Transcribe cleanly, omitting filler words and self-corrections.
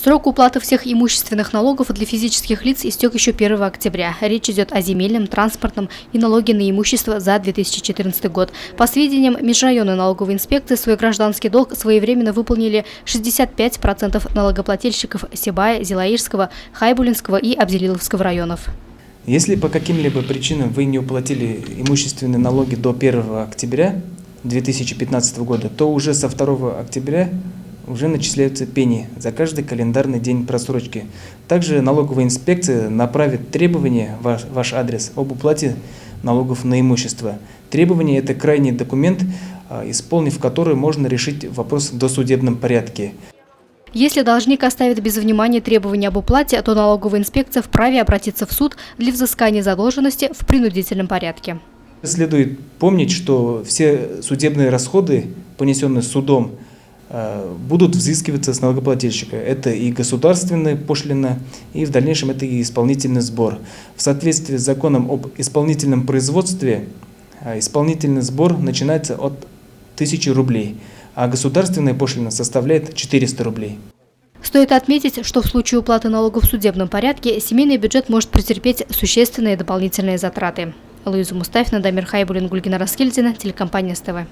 Срок уплаты всех имущественных налогов для физических лиц истек еще 1 октября. Речь идет о земельном, транспортном и налоге на имущество за 2014 год. По сведениям межрайонной налоговой инспекции, свой гражданский долг своевременно выполнили 65% налогоплательщиков Сибая, Зилаирского, Хайбулинского и Абзелиловского районов. Если по каким-либо причинам вы не уплатили имущественные налоги до 1 октября 2015 года, то уже со 2 октября уже начисляются пени за каждый календарный день просрочки. Также налоговая инспекция направит требования в ваш адрес об уплате налогов на имущество. Требование – это крайний документ, исполнив который можно решить вопрос в досудебном порядке. Если должник оставит без внимания требования об уплате, то налоговая инспекция вправе обратиться в суд для взыскания задолженности в принудительном порядке. Следует помнить, что все судебные расходы, понесенные судом, будут взыскиваться с налогоплательщика. Это и государственная пошлина, и в дальнейшем это и исполнительный сбор. В соответствии с законом об исполнительном производстве, исполнительный сбор начинается от 1000 рублей, а государственная пошлина составляет 400 рублей. Стоит отметить, что в случае уплаты налогов в судебном порядке семейный бюджет может претерпеть существенные дополнительные затраты. Луиза Мустафина, Дамир Хайбулин, Гульгина Раскельдина, телекомпания СТВ.